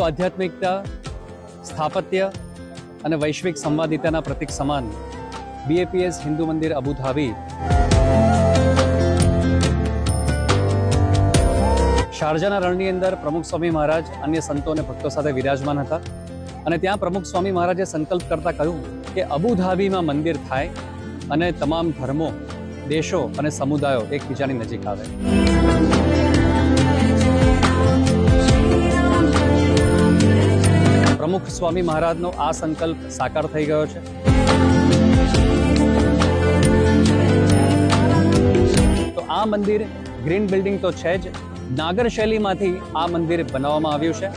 આધ્યાત્મિકતા, સ્થાપત્ય અને વૈશ્વિક સંવાદિતાના પ્રતીક સમાન BAPS હિન્દુ મંદિર અબુધાબી શારજાના રણની અંદર પ્રમુખ સ્વામી મહારાજ અન્ય સંતો અને ભક્તો સાથે વિરાજમાન હતા અને ત્યાં પ્રમુખ સ્વામી મહારાજે સંકલ્પ કરતા કહ્યું કે અબુધાબીમાં મંદિર થાય અને તમામ ધર્મો, દેશો અને સમુદાયો એકબીજાની નજીક આવે. પ્રમુખ સ્વામી મહારાજનો આ સંકલ્પ સાકાર થઈ ગયો છે. તો આ મંદિર ગ્રીન બિલ્ડિંગ તો છે જ, નાગર શૈલીમાંથી આ મંદિર બનાવવામાં આવ્યું છે.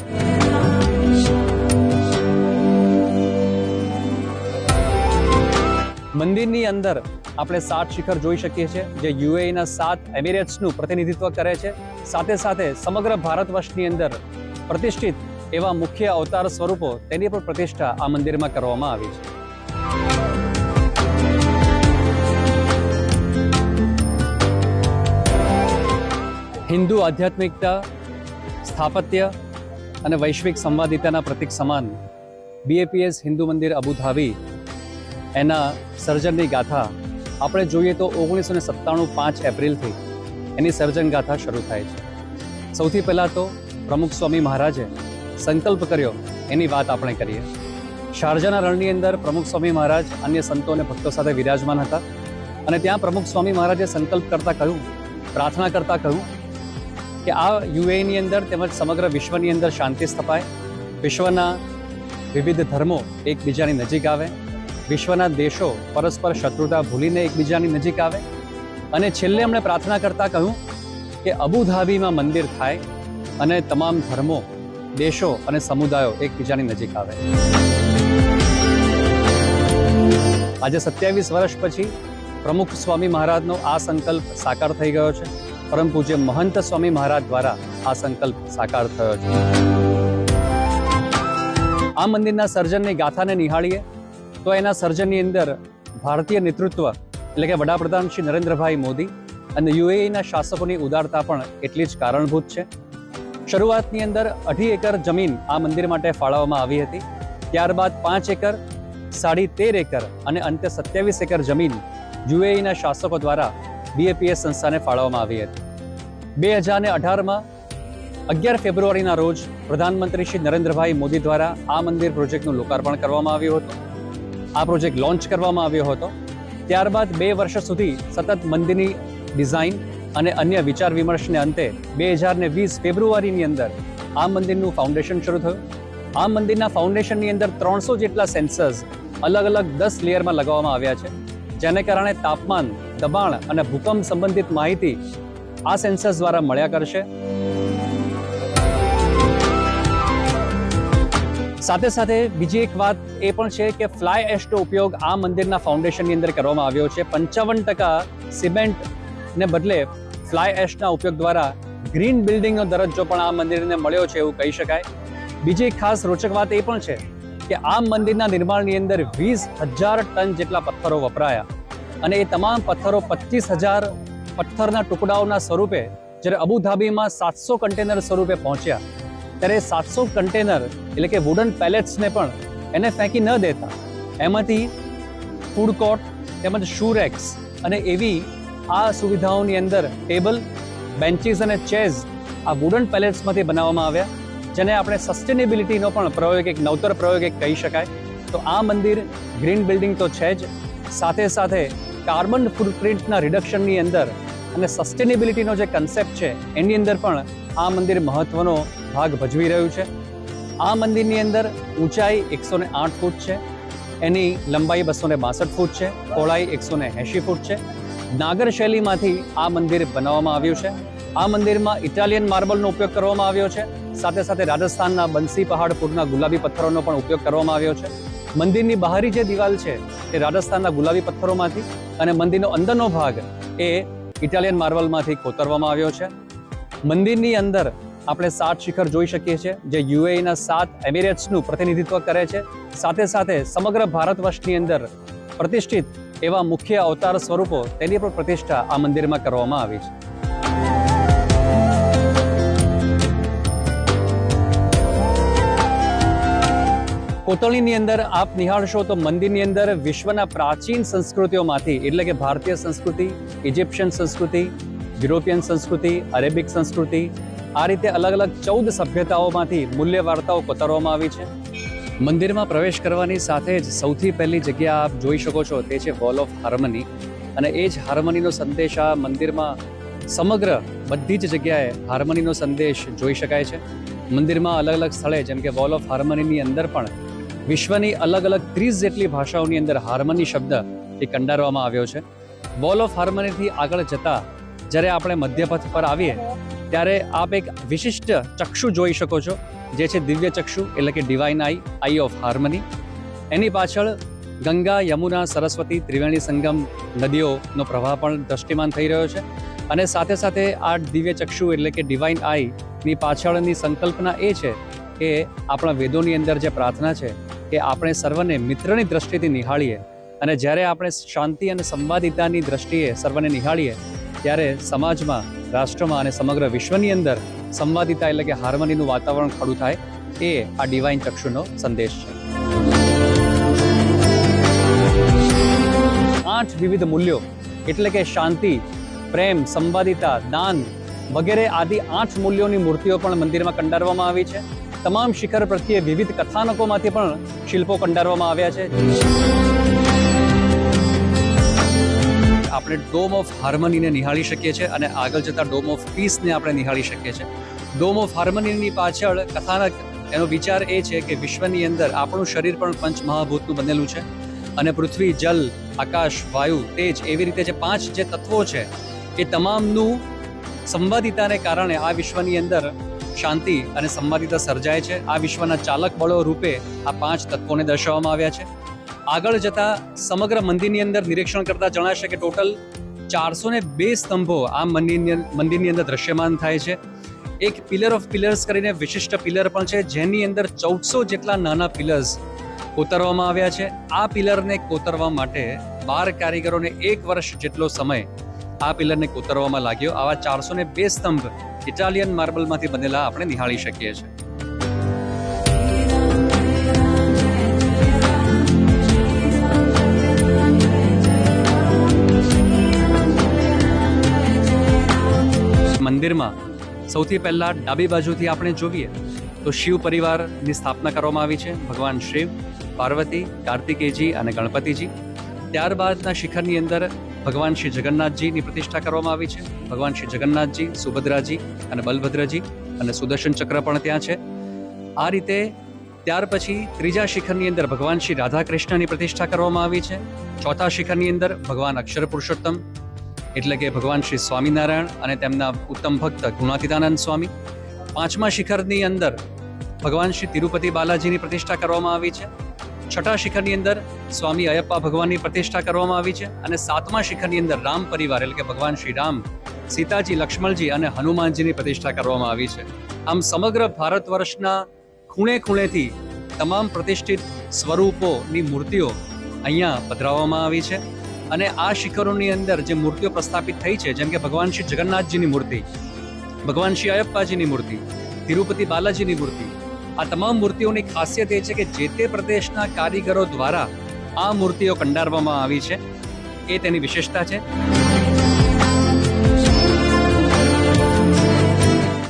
મંદિરની અંદર આપણે 7 શિખર જોઈ શકીએ છીએ, જે UAEના 7 એમિરેટ્સનું પ્રતિનિધિત્વ કરે છે. સાથે સાથે સમગ્ર ભારત વર્ષની અંદર પ્રતિષ્ઠિત એવા મુખ્ય અવતાર સ્વરૂપો, તેની પણ પ્રતિષ્ઠા આ મંદિરમાં કરવામાં આવી છે. હિન્દુ આધ્યાત્મિકતા, સ્થાપત્ય અને વૈશ્વિક સંવાદિતાના પ્રતીક સમાન BAPS હિન્દુ મંદિર અબુધાબી એના સર્જનની ગાથા આપણે જોઈએ તો 1997 5 એપ્રિલથી એની સર્જન ગાથા શરૂ થાય છે. સૌથી પહેલાં તો પ્રમુખ સ્વામી મહારાજે સંકલ્પ કર્યો એની વાત આપણે કરીએ. શારજાના રણની અંદર પ્રમુખ સ્વામી મહારાજ અન્ય સંતો અને ભક્તો સાથે વિરાજમાન હતા અને ત્યાં પ્રમુખ સ્વામી મહારાજે સંકલ્પ કરતા કહ્યું, પ્રાર્થના કરતા કહ્યું કે આ UAEની અંદર તેમજ સમગ્ર વિશ્વની અંદર શાંતિ સ્થપાય, વિશ્વના વિવિધ ધર્મો એકબીજાની નજીક આવે, વિશ્વના દેશો પરસ્પર શત્રુતા ભૂલીને એકબીજાની નજીક આવે અને છેલ્લે એમણે પ્રાર્થના કરતા કહ્યું કે અબુધાબીમાં મંદિર થાય અને તમામ ધર્મો, દેશો અને સમુદાયો એકબીજાની નજીક આવે. આજે 27 વર્ષ પછી પ્રમુખ સ્વામી મહારાજનો આ સંકલ્પ સાકાર થઈ ગયો છે. પરમ પૂજ્ય મહંત સ્વામી મહારાજ દ્વારા આ સંકલ્પ સાકાર થયો છે. આ મંદિરના સર્જનની ગાથાને નિહાળીએ તો એના સર્જનની અંદર ભારતીય નેતૃત્વ એટલે કે વડાપ્રધાન શ્રી નરેન્દ્રભાઈ મોદી અને UAEના શાસકોની ઉદારતા પણ એટલી જ કારણભૂત છે. શરૂઆતની અંદર 2.5 એકર જમીન આ મંદિર માટે ફાળવવામાં આવી હતી. ત્યારબાદ 5 એકર, 13.5 એકર અને અંતે 27 એકર જમીન UAEના શાસકો દ્વારા BAPS સંસ્થાને ફાળવવામાં આવી હતી. 2018માં 11 ફેબ્રુઆરીના રોજ પ્રધાનમંત્રી શ્રી નરેન્દ્રભાઈ મોદી દ્વારા આ મંદિર પ્રોજેક્ટનું લોકાર્પણ કરવામાં આવ્યું હતું. આ પ્રોજેક્ટ લોન્ચ કરવામાં આવ્યો હતો. ત્યારબાદ 2 વર્ષ સુધી સતત મંદિરની ડિઝાઇન અને અન્ય વિચાર વિમર્શને અંતે 2020 ફેબ્રુઆરીની અંદર આ મંદિરનું ફાઉન્ડેશન શરૂ થયું. આ મંદિરના ફાઉન્ડેશનની અંદર 300 જેટલા સેન્સર્સ અલગ અલગ 10 લેયરમાં લગાવવામાં આવ્યા છે, જેને કારણે તાપમાન, દબાણ અને ભૂકંપ સંબંધિત માહિતી આ સેન્સર્સ દ્વારા મળ્યા કરશે. સાથે સાથે બીજી એક વાત એ પણ છે કે ફ્લાય એશનો ઉપયોગ આ મંદિરના ફાઉન્ડેશનની અંદર કરવામાં આવ્યો છે. 55% સિમેન્ટને બદલે ફ્લાય એશના ઉપયોગ દ્વારા ગ્રીન બિલ્ડિંગનો દરજ્જો પણ આ મંદિરને મળ્યો છે એવું કહી શકાય. બીજી એક ખાસ રોચક વાત એ પણ છે કે આ મંદિરના નિર્માણની અંદર 20,000 ટન જેટલા પથ્થરો વપરાયા અને એ તમામ પથ્થરો 25,000 પથ્થરના ટુકડાઓના સ્વરૂપે જ્યારે અબુધાબીમાં 700 કન્ટેનર સ્વરૂપે પહોંચ્યા, ત્યારે 700 કન્ટેનર એટલે કે વુડન પેલેટ્સને પણ એને ફેંકી ન દેતા એમાંથી ફૂડ કોર્ટ તેમજ શૂ રેક્સ અને એવી આ સુવિધાઓની અંદર ટેબલ, બેન્ચીસ અને ચેર્સ આ વુડન પેલેટ્સમાંથી બનાવવામાં આવ્યા, જેને આપણે સસ્ટેનેબિલિટીનો પણ પ્રયોગ, એક નવતર પ્રયોગ એક કહી શકાય. તો આ મંદિર ગ્રીન બિલ્ડિંગ તો છે જ, સાથે સાથે કાર્બન ફૂટપ્રિન્ટના રિડક્શનની અંદર અને સસ્ટેનેબિલિટીનો જે કન્સેપ્ટ છે એની અંદર પણ આ મંદિર મહત્વનો ભાગ ભજવી રહ્યું છે. આ મંદિરની અંદર ઊંચાઈ 108 ફૂટ છે, એની લંબાઈ 262 ફૂટ છે, પહોળાઈ 180 ફૂટ છે. નાગર શૈલીમાંથી આ મંદિર બનાવવામાં આવ્યું છે. આ મંદિરમાં ઇટાલિયન માર્બલનો ઉપયોગ કરવામાં આવ્યો છે. સાથે સાથે રાજસ્થાનના બંસી પહાડપુરના ગુલાબી પથ્થરોનો પણ ઉપયોગ કરવામાં આવ્યો છે. મંદિરની બહારી જે દિવાલ છે એ રાજસ્થાનના ગુલાબી પથ્થરોમાંથી અને મંદિરનો અંદરનો ભાગ એ ઇટાલિયન માર્બલમાંથી કોતરવામાં આવ્યો છે. મંદિરની અંદર આપણે 7 શિખર જોઈ શકીએ છીએ, જે UAEના 7 એમિરેટ્સનું પ્રતિનિધિત્વ કરે છે. સાથે સાથે સમગ્ર ભારત વર્ષની અંદર પ્રતિષ્ઠિત એવા મુખ્ય અવતાર સ્વરૂપો, તેની પણ પ્રતિષ્ઠા આ મંદિરમાં કરવામાં આવી છે. કોતરણીની અંદર આપ નિહાળશો તો મંદિરની અંદર વિશ્વના પ્રાચીન સંસ્કૃતિઓમાંથી એટલે કે ભારતીય સંસ્કૃતિ, ઇજિપ્શિયન સંસ્કૃતિ, યુરોપિયન સંસ્કૃતિ, અરેબિક સંસ્કૃતિ, આ રીતે અલગ અલગ 14 સભ્યતાઓમાંથી મૂલ્ય વાર્તાઓ કોતરવામાં આવી છે. મંદિરમાં પ્રવેશ કરવાની સાથે જ સૌથી પહેલી જગ્યા આપ જોઈ શકો છો તે છે વોલ ઓફ હાર્મની, અને એ જ હાર્મનીનો સંદેશ આ મંદિરમાં સમગ્ર બધી જ જગ્યાએ હાર્મનીનો સંદેશ જોઈ શકાય છે. મંદિરમાં અલગ અલગ સ્થળે જેમ કે વોલ ઓફ હાર્મનીની અંદર પણ વિશ્વની અલગ અલગ 30 જેટલી ભાષાઓની અંદર હાર્મની શબ્દ એ કંડારવામાં આવ્યો છે. વોલ ઓફ હાર્મનીથી આગળ જતા જ્યારે આપણે મધ્યપથ પર આવીએ ત્યારે આપ એક વિશિષ્ટ ચક્ષુ જોઈ શકો છો, જે છે દિવ્ય ચક્ષુ એટલે કે ડિવાઇન આઈ ઓફ હાર્મની. એની પાછળ ગંગા, યમુના, સરસ્વતી, ત્રિવેણી સંગમ નદીઓનો પ્રવાહ પણ દ્રષ્ટિમાન થઈ રહ્યો છે. અને સાથે સાથે આ દિવ્ય ચક્ષુ એટલે કે ડિવાઇન આઈની પાછળની સંકલ્પના એ છે કે આપણા વેદોની અંદર જે પ્રાર્થના છે કે આપણે સર્વને મિત્રની દ્રષ્ટિથી નિહાળીએ, અને જ્યારે આપણે શાંતિ અને સંવાદિતાની દ્રષ્ટિએ સર્વને નિહાળીએ ત્યારે સમાજમાં, રાષ્ટ્રમાં અને સમગ્ર વિશ્વની અંદર સંવાદિતા એટલે કે હાર્મનીનું વાતાવરણ ખડું થાય, એ આ ડિવાઇન ચક્ષુનો સંદેશ છે. 8 વિવિધ મૂલ્યો એટલે કે શાંતિ, પ્રેમ, સંવાદિતા, દાન વગેરે આદિ 8 મૂલ્યોની મૂર્તિઓ પણ મંદિરમાં કંડારવામાં આવી છે. તમામ શિખર પ્રત્યે વિવિધ કથાનકોમાંથી પણ શિલ્પો કંડારવામાં આવ્યા છે. આપણે ડોમ ઓફ હાર્મનીને નિહાળી શકીએ છીએ અને આગળ જતા ડોમ ઓફ પીસને આપણે નિહાળી શકીએ છીએ. ડોમ ઓફ હાર્મનીની પાછળ કથાનક, એનો વિચાર એ છે કે વિશ્વની અંદર આપણું શરીર પણ પંચમહાભૂતનું બનેલું છે, અને પૃથ્વી, જલ, આકાશ, વાયુ, તેજ એવી રીતે જે 5 જે તત્વો છે એ તમામનું સંવાદિતાને કારણે આ વિશ્વની અંદર શાંતિ અને સંવાદિતા સર્જાય છે. આ વિશ્વના ચાલક બળો રૂપે આ 5 તત્વોને દર્શાવવામાં આવ્યા છે. આગળ જતા સમગ્ર મંદિરની અંદર નિરીક્ષણ કરતા જણાશે કે ટોટલ 402 સ્તંભો આ મંદિરની અંદર દ્રશ્યમાન થાય છે. એક પિલર ઓફ પિલર્સ કરીને વિશિષ્ટ પિલર પણ છે, જેની અંદર 1400 જેટલા નાના પિલર્સ કોતરવામાં આવ્યા છે. આ પિલરને કોતરવા માટે 12 કારીગરોને 1 વર્ષ જેટલો સમય આ પિલરને કોતરવામાં લાગ્યો. આવા 402 સ્તંભ ઇટાલિયન માર્બલમાંથી બનેલા આપણે નિહાળી શકીએ છીએ. મંદિરમાં સૌથી પહેલા ડાબી બાજુથી આપણે જોઈએ તો શિવ પરિવારની સ્થાપના કરવામાં આવી છે. ભગવાન શિવ, પાર્વતી, કાર્તિકેયજી અને ગણપતિજી. ત્યારબાદના શિખરની અંદર ભગવાન શ્રી જગન્નાથજીની પ્રતિષ્ઠા કરવામાં આવી છે. ભગવાન શ્રી જગન્નાથજી, સુભદ્રાજી અને બલભદ્રજી અને સુદર્શન ચક્ર પણ ત્યાં છે. આ રીતે ત્યાર પછી ત્રીજા શિખરની અંદર ભગવાન શ્રી રાધા કૃષ્ણની પ્રતિષ્ઠા કરવામાં આવી છે. ચોથા શિખરની અંદર ભગવાન અક્ષર પુરુષોત્તમ એટલે કે ભગવાન શ્રી સ્વામિનારાયણ અને તેમના ઉત્તમ ભક્ત ગુણાતીતાનંદ સ્વામી. પાંચમા શિખરની અંદર ભગવાન શ્રી તિરુપતિ બાલાજીની પ્રતિષ્ઠા કરવામાં આવી છે. છઠ્ઠા શિખરની અંદર સ્વામી અયપ્પા ભગવાનની પ્રતિષ્ઠા કરવામાં આવી છે. અને સાતમા શિખરની અંદર રામ પરિવાર એટલે કે ભગવાન શ્રી રામ, સીતાજી, લક્ષ્મણજી અને હનુમાનજીની પ્રતિષ્ઠા કરવામાં આવી છે. આમ સમગ્ર ભારત વર્ષના ખૂણે ખૂણેથી તમામ પ્રતિષ્ઠિત સ્વરૂપોની મૂર્તિઓ અહીંયા પધરાવવામાં આવી છે. અને આ શિખરોની અંદર જે મૂર્તિઓ પ્રસ્થાપિત થઈ છે, જેમ કે ભગવાન શ્રી જગન્નાથજીની મૂર્તિ, ભગવાન શ્રી અયપ્પાજીની મૂર્તિ, તિરુપતિ બાલાજીની મૂર્તિ, આ તમામ મૂર્તિઓની ખાસિયત એ છે કે જે તે પ્રદેશના કારીગરો દ્વારા આ મૂર્તિઓ કંડારવામાં આવી છે, એ તેની વિશેષતા છે.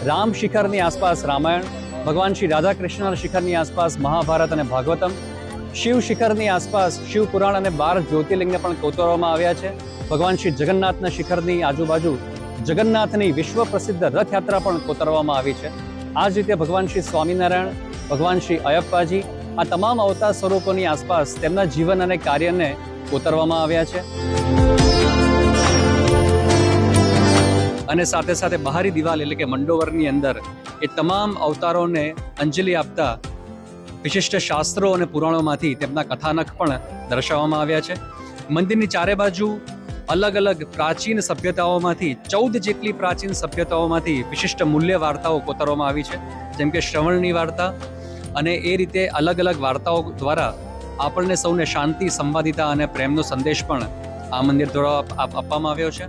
રામ શિખરની આસપાસ રામાયણ, ભગવાન શ્રી રાધા કૃષ્ણના શિખરની આસપાસ મહાભારત અને ભાગવતમ, શિવ શિખરની આસપાસ શિવ પુરાણ અને 12 જ્યોતિર્લિંગને પણ કોતરવામાં આવ્યા છે. ભગવાન શ્રી જગન્નાથના શિખરની આજુબાજુ જગન્નાથની વિશ્વ પ્રસિદ્ધ રથયાત્રા પણ કોતરવામાં આવી છે. આ જ રીતે ભગવાન શ્રી સ્વામિનારાયણ, ભગવાન શ્રી અયપ્પાજી, આ તમામ અવતાર સ્વરૂપોની આસપાસ તેમના જીવન અને કાર્યને કોતરવામાં આવ્યા છે. અને સાથે સાથે બહારી દિવાલ એટલે કે મંડોવરની અંદર એ તમામ અવતારોને અંજલિ આપતા વિશિષ્ટ શાસ્ત્રો અને પુરાણોમાંથી તેમના કથાનક પણ દર્શાવવામાં આવ્યા છે. મંદિરની ચારે બાજુ અલગ અલગ પ્રાચીન સભ્યતાઓમાંથી 14 જેટલી પ્રાચીન સભ્યતાઓમાંથી વિશિષ્ટ મૂલ્ય વાર્તાઓ કોતરવામાં આવી છે, જેમ કે શ્રવણની વાર્તા. અને એ રીતે અલગ અલગ વાર્તાઓ દ્વારા આપણને સૌને શાંતિ, સંવાદિતા અને પ્રેમનો સંદેશ પણ આ મંદિર દ્વારા આપવામાં આવ્યો છે.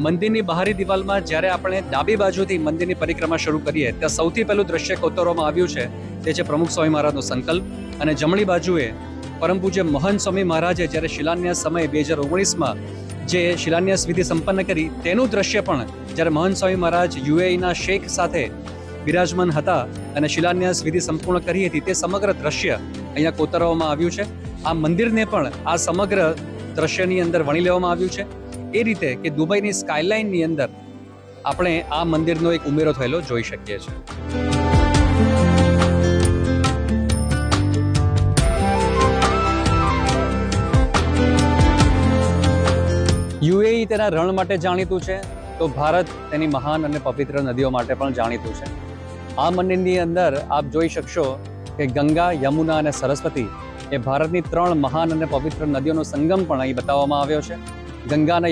મંદિરની બહારી દિવાલમાં જ્યારે આપણે ડાબી બાજુથી મંદિરની પરિક્રમા શરૂ કરીએ ત્યાં સૌથી પહેલું દ્રશ્ય કોતરવામાં આવ્યું છે તે છે પ્રમુખ સ્વામી મહારાજનો સંકલ્પ. અને જમણી બાજુએ પરમ પૂજ્ય મહંત સ્વામી મહારાજે જ્યારે શિલાન્યાસ સમયે 2019માં જે શિલાન્યાસ વિધિ સંપન્ન કરી તેનું દ્રશ્ય પણ જ્યારે મહંત સ્વામી મહારાજ યુએઈના શેખ સાથે બિરાજમાન હતા અને શિલાન્યાસ વિધિ સંપૂર્ણ કરી હતી, તે સમગ્ર દ્રશ્ય અહીંયા કોતરવામાં આવ્યું છે. આ મંદિરને પણ આ સમગ્ર દ્રશ્યની અંદર વણી લેવામાં આવ્યું છે. એ રીતે કે દુબઈની સ્કાયલાઇનની અંદર આપણે આ મંદિરનો એક ઉમેરો થયેલો જોઈ શકીએ છીએ. યુએઈ તેના રણ માટે જાણીતું છે, તો ભારત તેની મહાન અને પવિત્ર નદીઓ માટે પણ જાણીતું છે. આ મંદિરની અંદર આપ જોઈ શકશો કે ગંગા, યમુના અને સરસ્વતી એ ભારતની 3 મહાન અને પવિત્ર નદીઓનો સંગમ પણ અહીં બતાવવામાં આવ્યો છે. ગંગા અને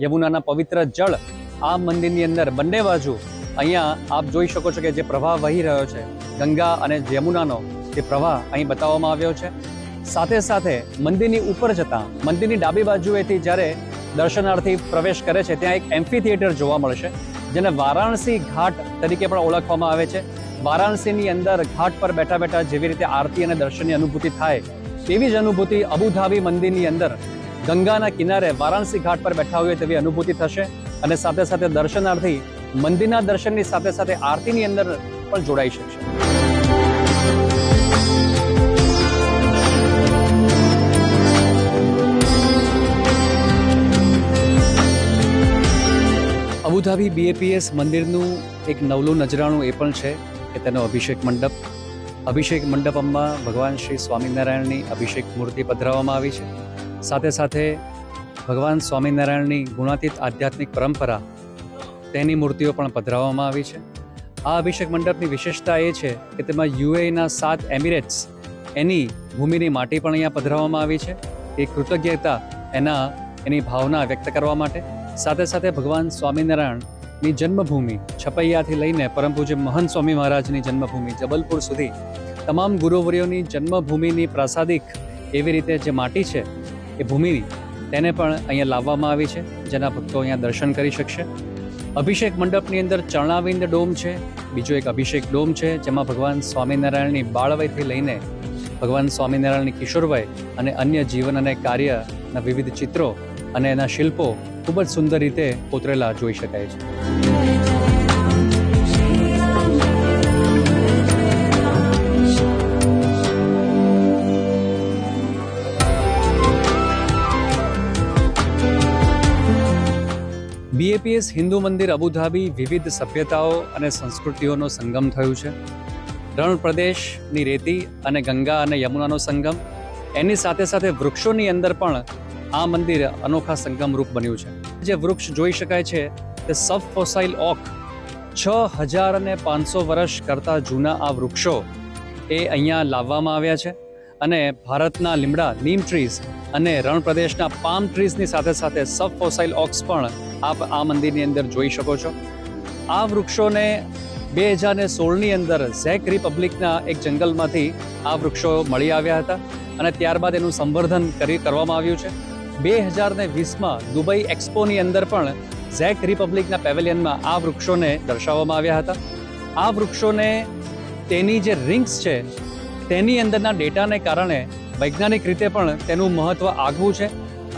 યમુનાના પવિત્ર જળ આ મંદિરની અંદર બંને બાજુ અહીંયા આપ જોઈ શકો છો કે જે પ્રવાહ વહી રહ્યો છે, ગંગા અને યમુનાનો તે પ્રવાહ અહીં બતાવવામાં આવ્યો છે. સાથે સાથે મંદિરની ઉપર જતા મંદિરની ડાબી બાજુએથી જ્યારે દર્શનાર્થી પ્રવેશ કરે છે ત્યાં એક એમ્ફી થિયેટર જોવા મળશે, જેને વારાણસી ઘાટ તરીકે પણ ઓળખવામાં આવે છે. વારાણસીની અંદર ઘાટ પર બેઠા બેઠા જેવી રીતે આરતી અને દર્શનની અનુભૂતિ થાય તેવી જ અનુભૂતિ અબુધાબી મંદિરની અંદર ગંગાના કિનારે વારાણસી ઘાટ પર બેઠા હોય તેવી અનુભૂતિ થશે. અને સાથે સાથે દર્શનાર્થી મંદિરના દર્શનની સાથે સાથે આરતીની અંદર પણ જોડાઈ શકશે. અબુધાબી BAPS મંદિરનું એક નવલું નજરાણું એ પણ છે કે તેનો અભિષેક મંડપમાં ભગવાન શ્રી સ્વામિનારાયણની અભિષેક મૂર્તિ પધરાવવામાં આવી છે. સાથે સાથે ભગવાન સ્વામિનારાયણની ગુણાતીત આધ્યાત્મિક પરંપરા તેની મૂર્તિઓ પણ પધરાવવામાં આવી છે. આ અભિષેક મંડપની વિશેષતા એ છે કે તેમાં યુએઈના 7 એમિરેટ્સ એની ભૂમિની માટી પણ અહીંયા પધરાવવામાં આવી છે. એ કૃતજ્ઞતા એની ભાવના વ્યક્ત કરવા માટે. સાથે સાથે ભગવાન સ્વામિનારાયણની જન્મભૂમિ છપૈયાથી લઈને પરમ પૂજ્ય મહંત સ્વામી મહારાજની જન્મભૂમિ જબલપુર સુધી તમામ ગુરુવર્યોની જન્મભૂમિની પ્રાસાદિક એવી રીતે જે માટી છે એ ભૂમિ તેને પણ અહીંયા લાવવામાં આવી છે, જેના ભક્તો અહીંયા દર્શન કરી શકશે. અભિષેક મંડપની અંદર ચરણાવિંદ ડોમ છે, બીજો એક અભિષેક ડોમ છે જેમાં ભગવાન સ્વામિનારાયણની બાળવયથી લઈને ભગવાન સ્વામિનારાયણની કિશોરવય અને અન્ય જીવન અને કાર્યના વિવિધ ચિત્રો અને એના શિલ્પો ખૂબ જ સુંદર રીતે કોતરેલા જોઈ શકાય છે. BAPS હિન્દુ મંદિર અબુધાબી વિવિધ સભ્યતાઓ અને સંસ્કૃતિઓનો સંગમ થયું છે. રણ પ્રદેશની રેતી અને ગંગા અને યમુનાનો સંગમ, એની સાથે સાથે વૃક્ષોની અંદર પણ આ મંદિર અનોખા સંગમ રૂપ બન્યું છે. જે વૃક્ષ જોઈ શકાય છે તે સબ ફોસાઇલ ઓક, 6500 વર્ષ કરતાં જૂના આ વૃક્ષો એ અહીંયા લાવવામાં આવ્યા છે. અને ભારતના લીમડા નીમ ટ્રીઝ અને રણ પ્રદેશના પામ ટ્રીઝની સાથે સાથે સબ ફોસાઇલ ઓક્સ પણ આપ આ મંદિરની અંદર જોઈ શકો છો. આ વૃક્ષોને 2016ની અંદર ઝેક રિપબ્લિકના એક જંગલમાંથી આ વૃક્ષો મળી આવ્યા હતા અને ત્યારબાદ એનું સંવર્ધન કરવામાં આવ્યું છે. 2020માં દુબઈ એક્સપોની અંદર પણ ઝેક રિપબ્લિકના પેવેલિયનમાં આ વૃક્ષોને દર્શાવવામાં આવ્યા હતા. આ વૃક્ષોને તેની જે રિંગ્સ છે તેની અંદરના ડેટાને કારણે વૈજ્ઞાનિક રીતે પણ તેનું મહત્ત્વ આગવું છે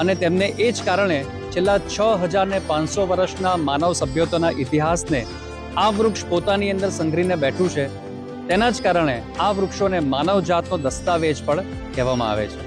અને તેમને એ જ કારણે છેલ્લા 6500 વર્ષના માનવ સભ્યતાના ઇતિહાસને આ વૃક્ષ પોતાની અંદર સંઘરીને બેઠું છે. તેના જ કારણે આ વૃક્ષોને માનવ જાતનો દસ્તાવેજ પણ કહેવામાં આવે છે.